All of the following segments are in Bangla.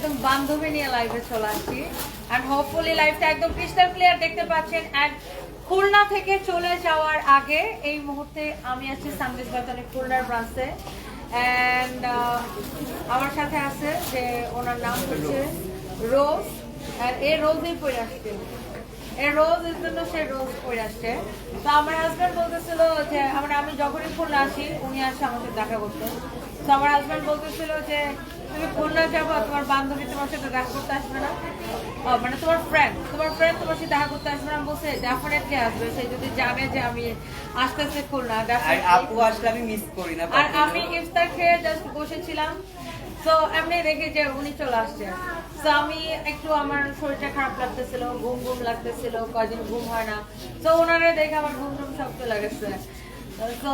একদম বান্ধবী নিয়ে লাইভে চলে আসছি এন্ড হোপফুলি লাইভটা একদম ক্রিস্টাল ক্লিয়ার দেখতে পাচ্ছেন এন্ড খুলনা থেকে চলে যাওয়ার আগে এই মুহূর্তে আমি আছি সানবিজ বাজারে খুলনার ব্রাঞ্চে এন্ড আমার সাথে আছে যে ওনার নাম হচ্ছে রোজ আর এই রোজই পরে আসছে এই রোজ এর জন্য সে রোজ পরে আসছে তো আমার হাজব্যান্ড বলতেছিল যে আমি যখনই খুলনা আসি উনি আসে আমাদের দেখা করতে তো আমার হাজব্যান্ড বলতেছিল যে তুমি খুলনা যাবো তোমার বান্ধবী তোমার সাথে দেখা করতে আসবে না মানে তোমার ফ্রেন্ড তোমার সাথে দেখা করতে আসবে না বলছে ডেফিনেটলি আসবে সে যদি জানে যে আমি আসতেছি খুলনা আপু আসলে আমি মিস করি না আর আমি ইফতার খেয়ে জাস্ট বসেছিলাম তো এমনি দেখি যে উনি চলে আসছে তো আমি একটু আমার শরীরটা খারাপ লাগতেছিল ঘুম লাগতেছিল কদিন ঘুম হয় না তো ওনারা দেখে আমার ঘুম সব চলে গেছে তো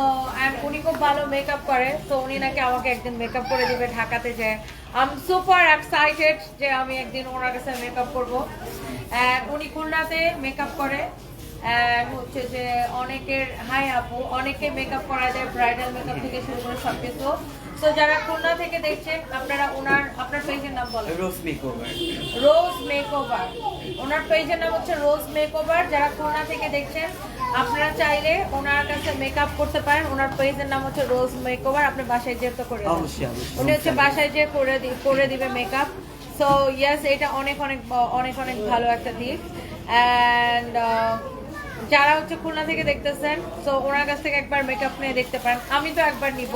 উনি খুব ভালো মেকআপ করে তো উনি নাকি আমাকে একদিন মেকআপ করে দিবে ঢাকাতে যে আই এম সুপার এক্সাইটেড যে আমি একদিন ওনার কাছে মেকআপ করবো উনি খুলনাতে মেকআপ করে হচ্ছে যে অনেকের হাই আপু অনেকে মেকআপ করা যায় ব্রাইডাল মেকআপ থেকে শুরু করে সবকিছু তো যারা খুলনা থেকে দেখছেন আপনারা আপনার পেজের নাম বলেন রোজ মেকওভার ওনার পেজের নাম হচ্ছে রোজ মেকওভার যারা খুলনা থেকে দেখছেন আপনারা চাইলে ওনার কাছে মেকআপ করতে পারেন ওনার পেজের নাম হচ্ছে রোজ মেকওভার আপনি বাসায় যেয়ে তো করে উনি হচ্ছে বাসায় যেয়ে করে দিবে মেকআপ সো ইয়েস এটা অনেক ভালো একটা দিক অ্যান্ড যারা হচ্ছে খুলনা থেকে দেখতেছেন তো ওনার কাছ থেকে একবার মেকআপ নিয়ে দেখতে পারেন আমি তো একবার নিব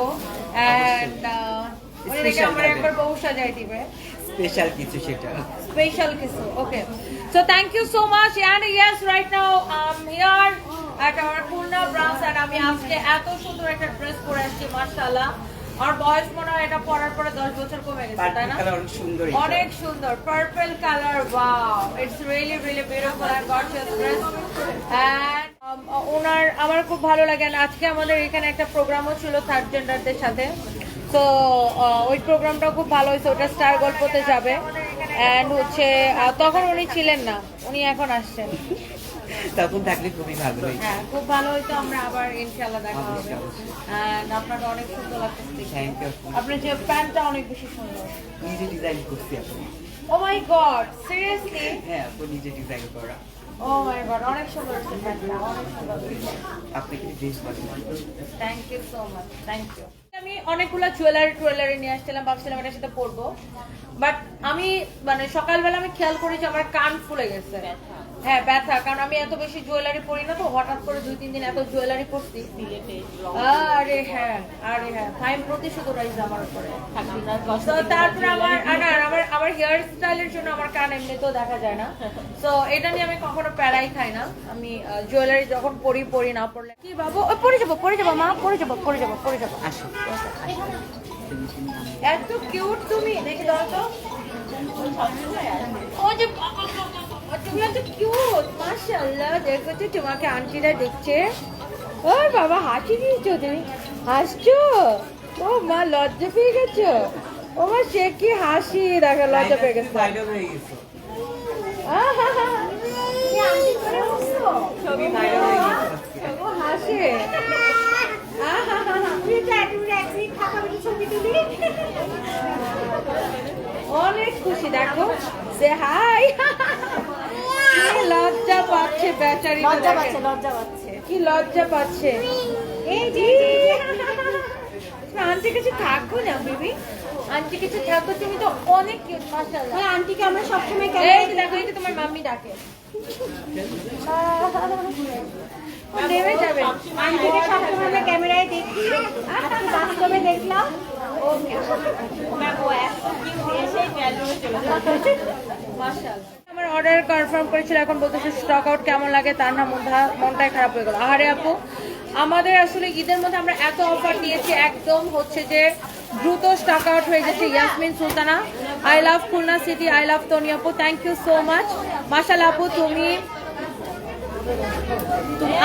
এন্ড উনি দেখে আমার একবার বউ সাজাই দিবে স্পেশাল কিছু okay so thank you so much and yes right now here at our Khulna branch and আমি আজকে এত সুন্দর একটা ড্রেস পরে আসছি মাশাআল্লাহ আর বয়স মনে হয় এটা পরার পরে 10 বছর কমে গেছে তাই না অনেক সুন্দর purple colour wow it's really beautiful and gorgeous dress and আমার খুব ভালো লাগে আজকে আমাদের এখানে একটা প্রোগ্রামও ছিল থার্ড জেন্ডারদের সাথে তো ওই প্রোগ্রামটা খুব ভালো হয়েছে ওটা স্টার গল্পতে যাবে এন্ড হচ্ছে তখন উনি ছিলেন না উনি এখন আসছেন তখন থাকলে খুবই ভালো হয় হ্যাঁ খুব ভালো হইতো আমরা আবার ইনশাআল্লাহ দেখা হবে এন্ড আপনাকে অনেক সুন্দর লাগতেছে থ্যাংক ইউ আপনার যে প্যান্টটা অনেক বেশি সুন্দর নিজে ডিজাইন করছি আপনি ও মাই গড সিরিয়াসলি হ্যাঁ আপনি নিজে ডিজাইন করা ও মাই গড অনেক সুন্দর প্যান্টটা অনেক সুন্দর আপনি কি বেশ ভালো thank you so much thank you আমি অনেকগুলো জুয়েলারি নিয়ে আসছিলাম ভাবছিলাম এটার সাথে পরবো বাট আমি মানে সকালবেলা আমি খেয়াল করি যে আমার কান ফুলে গেছে হ্যাঁ ব্যথা কারণ আমি এত বেশি জুয়েলারি পরি না তো হঠাৎ করে 2-3 দিন এত জুয়েলারি পরছি আরে হ্যাঁ ফাইন প্রতিশোধ রাইজ আমার উপরে তো তারপরে আমার হেয়ার স্টাইলের জন্য আমার কান এমনিতেও দেখা যায় না তো এটা নিয়ে আমি কখনো প্যারাই খাই না আমি জুয়েলারি যখন পরি না পরলে কি বাবু পরে যাবো মা পরে যাবো আসো এত কিউট তুমি দেখি দাও তো ও যে তুমি এত কিউট মাশাআল্লাহ দেখো তো তোমাকে আন্টিরা দেখছে ও বাবা হাসি দিয়েছো তুমি হাসছো ও মা লজ্জা পেয়ে গেছো ও মা সে কি হাসি দেখো লজ্জা পেয়ে গেছে ছবি ভাইরাল হয়ে গেছে ও হাসে অনেক খুশি দেখো সে হাই লজ্জা পাচ্ছে বেচারি লজ্জা পাচ্ছে কি লজ্জা পাচ্ছে আন্টি কিছু থাকো না বেবি আন্টি কিছু থাকো তুমি তো অনেক কিউট মাশাআল্লাহ আন্টিকে আমরা সবসময় দেখো এই যে তোমার মাম্মি ডাকে নেমে যাবে আন্টিকে সবসময় আমরা ক্যামেরায় দেখি বাস্তবে দেখলাম ওকে আমার অর্ডার কনফার্ম করেছিল এখন বলতেছে স্টক আউট কেমন লাগে তার না মনটাই খারাপ হয়ে গেল আরে আপু আমাদের আসলে ঈদের মধ্যে আমরা এত অফার দিয়েছি একদম হচ্ছে যে দ্রুত স্টক আউট হয়ে যাচ্ছে Yasmin Sultana I love Khulna city I love Toni আপু থ্যাংক ইউ সো মাচ মাশাআল্লাহ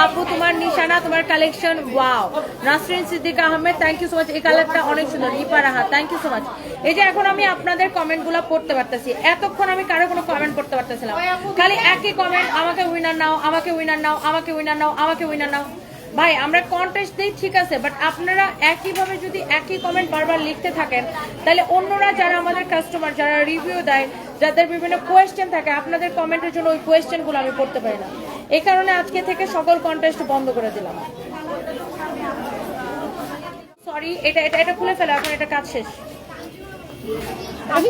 আপু তোমার নিশানা তোমার collection wow Nasrin Siddika Ahmed thank you so much এই কালারটা অনেক সুন্দর Nipa Raha thank you so much এই যে এখন আমি আপনাদের কমেন্টগুলো পড়তে পারতেছি এতক্ষণ আমি কারো কোনো কমেন্ট পড়তে পারতেছিলাম খালি একই কমেন্ট আমাকে উইনার নাও ভাই আমরা কন্টেস্ট দিই ঠিক আছে, বাট আপনারা একইভাবে যদি একই কমেন্ট বারবার লিখতে থাকেন তাহলে অন্যরা যারা আমাদের কাস্টমার যারা রিভিউ দেয়, যাদের বিভিন্ন কোয়েশ্চেন থাকে, আপনাদের কমেন্টের জন্য ওই কোয়েশ্চেনগুলো আমি পড়তে পারি না। এই কারণে আজকে থেকে সকল কন্টেস্ট বন্ধ করে দিলাম। সরি, এটা এটা এটা খুলে ফেলা, এখন এটা কাজ শেষ,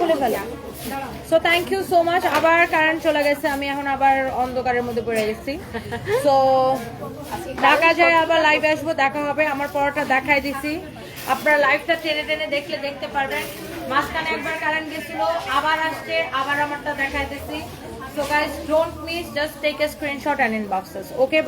খুলে ফেলা। So thank you so much. আবার কারেন্ট চলে গেছে, আমি এখন আবার অন্ধকারের মধ্যে পড়ে গেছি। সো ঢাকা যায় আবার লাইভে আসবো, দেখা হবে। আমার পরোটা দেখাই দিছি, আপনারা লাইভটা টেনে টেনে দেখলে দেখতে পারবেন। মাঝখানে একবার কারেন্ট গেছিল, আবার আসছে, আবার আমারটা দেখাই দিছি। So guys, don't miss, just take a screenshot and inbox us. Okay.